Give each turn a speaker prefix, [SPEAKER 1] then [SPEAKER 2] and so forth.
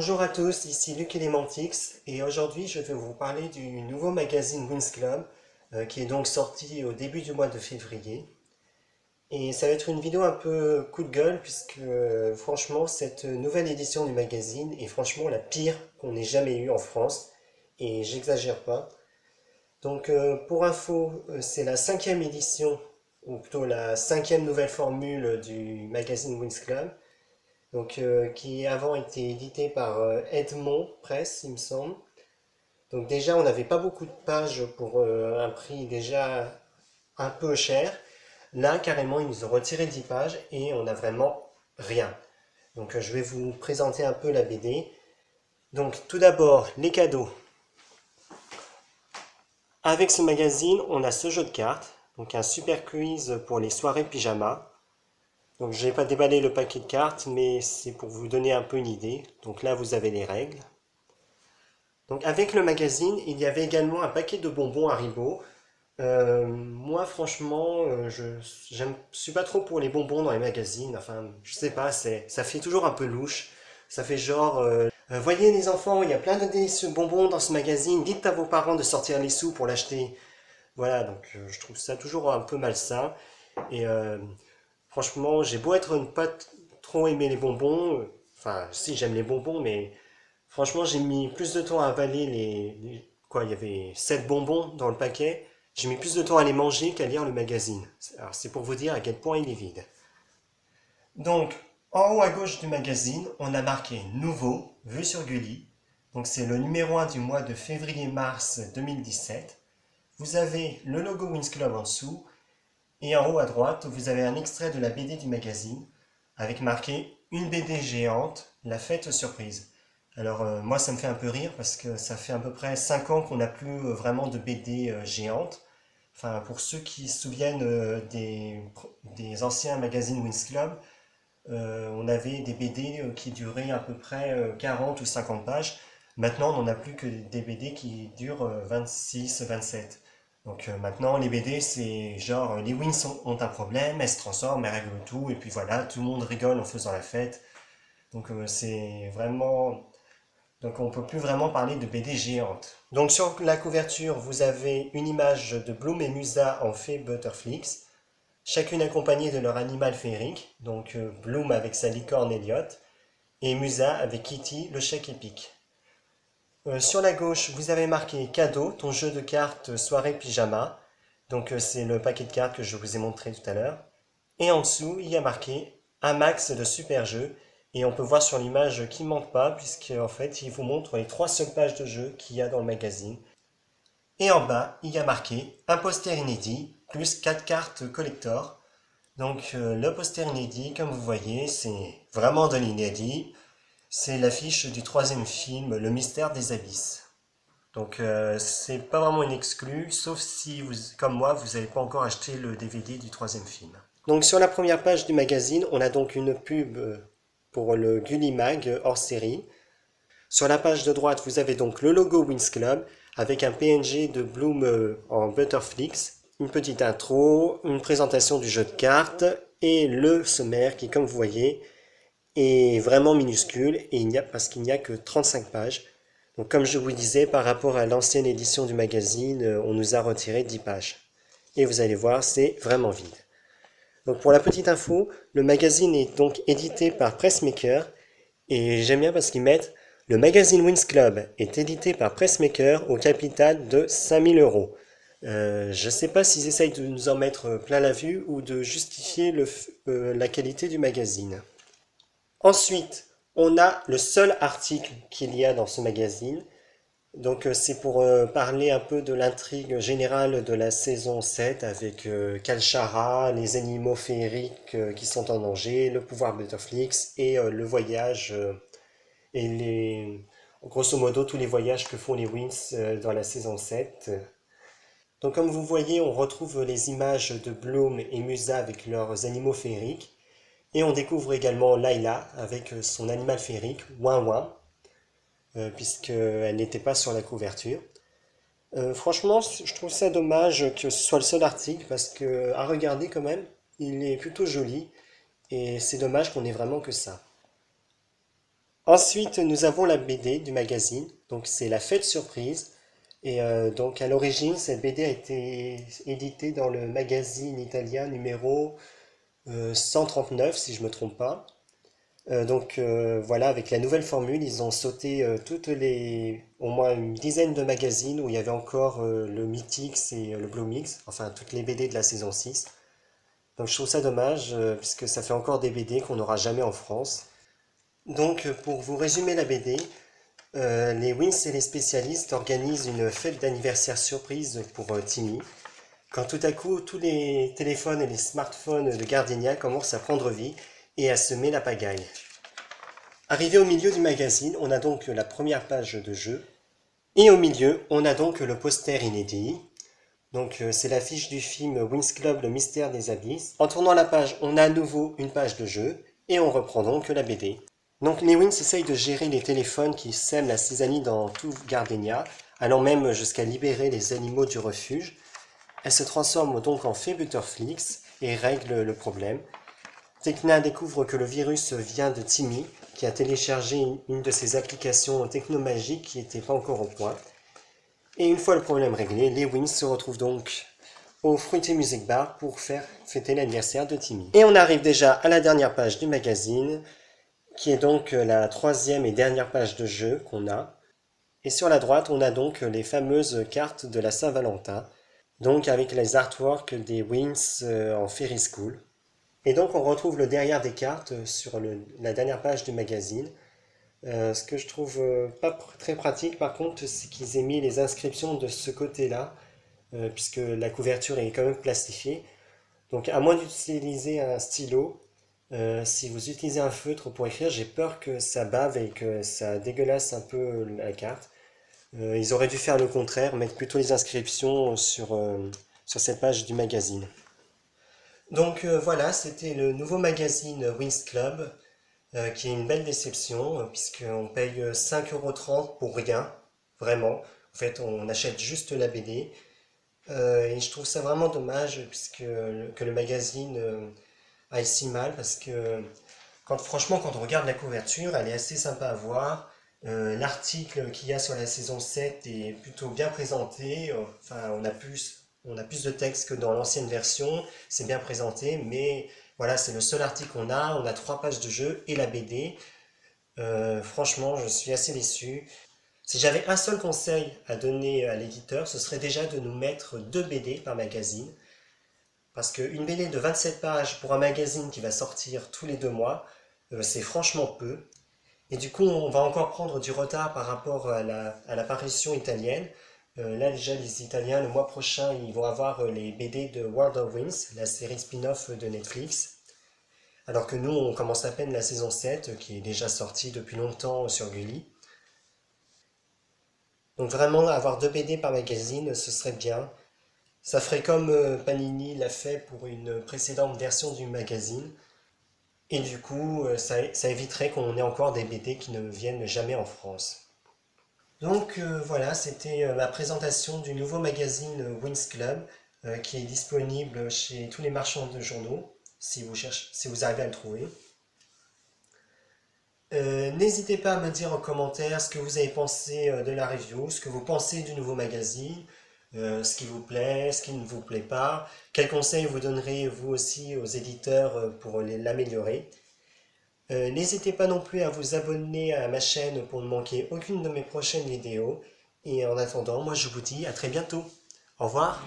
[SPEAKER 1] Bonjour à tous, ici Luc Elementix et aujourd'hui je vais vous parler du nouveau magazine Winx Club qui est donc sorti au début du mois de février. Et ça va être une vidéo un peu coup de gueule puisque franchement cette nouvelle édition du magazine est franchement la pire qu'on ait jamais eue en France et j'exagère pas. Donc pour info, c'est la cinquième édition ou plutôt la cinquième nouvelle formule du magazine Winx Club. Donc, qui avant était édité par Edmond Presse, il me semble. Donc déjà, on n'avait pas beaucoup de pages pour un prix déjà un peu cher. Là, carrément, ils nous ont retiré 10 pages et on n'a vraiment rien. Donc je vais vous présenter un peu la BD. Donc tout d'abord, les cadeaux. Avec ce magazine, on a ce jeu de cartes, donc un super quiz pour les soirées pyjama. Donc je n'ai pas déballé le paquet de cartes, mais c'est pour vous donner un peu une idée. Donc là, vous avez les règles. Donc avec le magazine, il y avait également un paquet de bonbons Haribo. Moi, franchement, je suis pas trop pour les bonbons dans les magazines. Enfin, je sais pas, ça fait toujours un peu louche. Ça fait genre, voyez les enfants, il y a plein de délicieux bonbons dans ce magazine. Dites à vos parents de sortir les sous pour l'acheter. Voilà, donc je trouve ça toujours un peu malsain. Et franchement, j'ai beau être pas trop aimer les bonbons. Enfin, si j'aime les bonbons, mais franchement, j'ai mis plus de temps à avaler quoi, il y avait 7 bonbons dans le paquet. J'ai mis plus de temps à les manger qu'à lire le magazine. Alors, c'est pour vous dire à quel point il est vide. Donc, en haut à gauche du magazine, on a marqué Nouveau, vu sur Gulli. Donc, c'est le numéro 1 du mois de février-mars 2017. Vous avez le logo Winx Club en dessous. Et en haut à droite, vous avez un extrait de la BD du magazine avec marqué Une BD géante, la fête surprise. Alors moi ça me fait un peu rire parce que ça fait à peu près 5 ans qu'on n'a plus vraiment de BD géante. Enfin pour ceux qui se souviennent des anciens magazines Winx Club, on avait des BD qui duraient à peu près 40 ou 50 pages. Maintenant on n'en a plus que des BD qui durent 26-27. Donc maintenant les BD c'est genre les Winx ont un problème, elles se transforment, elles règlent tout et puis voilà, tout le monde rigole en faisant la fête. Donc c'est vraiment donc on ne peut plus vraiment parler de BD géante. Donc sur la couverture, vous avez une image de Bloom et Musa en fée Butterflix, chacune accompagnée de leur animal féerique, donc Bloom avec sa licorne Elliot, et Musa avec Kitty, le chèque épique. Sur la gauche, vous avez marqué cadeau, ton jeu de cartes soirée pyjama, donc c'est le paquet de cartes que je vous ai montré tout à l'heure. Et en dessous, il y a marqué un max de super jeux. Et on peut voir sur l'image qu'il ne manque pas, puisqu'en fait, il vous montre les 3 seules pages de jeu qu'il y a dans le magazine. Et en bas, il y a marqué un poster inédit, plus 4 cartes collector. Donc le poster inédit, comme vous voyez, c'est vraiment de l'inédit. C'est l'affiche du 3e film, Le mystère des abysses. Donc c'est pas vraiment une exclue, sauf si vous, comme moi, vous n'avez pas encore acheté le DVD du 3e film. Donc sur la première page du magazine, on a donc une pub pour le Gullimag hors série. Sur la page de droite, vous avez donc le logo Winx Club avec un PNG de Bloom en Butterflix, une petite intro, une présentation du jeu de cartes et le sommaire qui, comme vous voyez, est vraiment minuscule et parce qu'il n'y a que 35 pages. Donc comme je vous disais, par rapport à l'ancienne édition du magazine, on nous a retiré 10 pages. Et vous allez voir, c'est vraiment vide. Donc pour la petite info, le magazine est donc édité par Pressmaker et j'aime bien parce qu'ils mettent le magazine Winx Club est édité par Pressmaker au capital de 5000 euros. Je ne sais pas s'ils essayent de nous en mettre plein la vue ou de justifier la qualité du magazine. Ensuite, on a le seul article qu'il y a dans ce magazine. Donc c'est pour parler un peu de l'intrigue générale de la saison 7 avec Kalshara, les animaux féeriques qui sont en danger, le pouvoir Butterflix et le voyage et grosso modo tous les voyages que font les Winx dans la saison 7. Donc comme vous voyez, on retrouve les images de Bloom et Musa avec leurs animaux féeriques et on découvre également Layla avec son animal féerique, Ouin Ouin, puisqu'elle n'était pas sur la couverture. Franchement, je trouve ça dommage que ce soit le seul article parce que à regarder quand même, il est plutôt joli et c'est dommage qu'on ait vraiment que ça. Ensuite, nous avons la BD du magazine, donc c'est la fête surprise. Et donc à l'origine, cette BD a été éditée dans le magazine italien numéro 139, si je me trompe pas. Voilà, avec la nouvelle formule, ils ont sauté au moins une dizaine de magazines où il y avait encore le Mythix et le Blue Mix, enfin toutes les BD de la saison 6. Donc je trouve ça dommage, puisque ça fait encore des BD qu'on n'aura jamais en France. Pour vous résumer la BD, les Wins et les spécialistes organisent une fête d'anniversaire surprise pour Timmy, quand tout à coup tous les téléphones et les smartphones de Gardenia commencent à prendre vie et à semer la pagaille. Arrivé au milieu du magazine, on a donc la première page de jeu, et au milieu, on a donc le poster inédit. C'est l'affiche du film Winx Club, le mystère des abysses. En tournant la page, on a à nouveau une page de jeu, et on reprend donc la BD. Donc les Wins essayent de gérer les téléphones qui sèment la zizanie dans tout Gardenia, allant même jusqu'à libérer les animaux du refuge. Elle se transforme donc en fée Butterflix et règle le problème. Tekna découvre que le virus vient de Timmy, qui a téléchargé une de ses applications technomagiques qui n'était pas encore au point. Et une fois le problème réglé, les Wins se retrouvent donc au Fruity Music Bar pour faire fêter l'anniversaire de Timmy. Et on arrive déjà à la dernière page du magazine, qui est donc la troisième et dernière page de jeu qu'on a. Et sur la droite, on a donc les fameuses cartes de la Saint-Valentin, donc avec les artworks des Wins en Fairy School. Et donc on retrouve le derrière des cartes sur la dernière page du magazine. Ce que je trouve pas très pratique par contre, c'est qu'ils aient mis les inscriptions de ce côté-là, puisque la couverture est quand même plastifiée. Donc à moins d'utiliser un stylo, si vous utilisez un feutre pour écrire, j'ai peur que ça bave et que ça dégueulasse un peu la carte. Ils auraient dû faire le contraire, mettre plutôt les inscriptions sur cette page du magazine. Voilà, c'était le nouveau magazine Winx Club, qui est une belle déception, puisqu'on paye 5,30 € pour rien, vraiment. En fait, on achète juste la BD. Et je trouve ça vraiment dommage, que le magazine aille si mal, parce que franchement, quand on regarde la couverture, elle est assez sympa à voir. L'article qu'il y a sur la saison 7 est plutôt bien présenté. Enfin, on a plus de texte que dans l'ancienne version. C'est bien présenté, mais voilà, c'est le seul article qu'on a. On a 3 pages de jeu et la BD. Franchement, je suis assez déçu. Si j'avais un seul conseil à donner à l'éditeur, ce serait déjà de nous mettre 2 BD par magazine. Parce qu'une BD de 27 pages pour un magazine qui va sortir tous les 2 mois, c'est franchement peu. Et du coup, on va encore prendre du retard par rapport à l'apparition italienne. Là, déjà, les Italiens, le mois prochain, ils vont avoir les BD de World of Winx, la série spin-off de Netflix. Alors que nous, on commence à peine la saison 7, qui est déjà sortie depuis longtemps sur Gulli. Donc vraiment, avoir 2 BD par magazine, ce serait bien. Ça ferait comme Panini l'a fait pour une précédente version du magazine. Et du coup, ça éviterait qu'on ait encore des BD qui ne viennent jamais en France. Voilà, c'était ma présentation du nouveau magazine Winx Club, qui est disponible chez tous les marchands de journaux, si vous arrivez à le trouver. N'hésitez pas à me dire en commentaire ce que vous avez pensé de la review, ce que vous pensez du nouveau magazine, ce qui vous plaît, ce qui ne vous plaît pas, quels conseils vous donnerez vous aussi aux éditeurs pour l'améliorer. N'hésitez pas non plus à vous abonner à ma chaîne pour ne manquer aucune de mes prochaines vidéos. Et en attendant, moi je vous dis à très bientôt. Au revoir.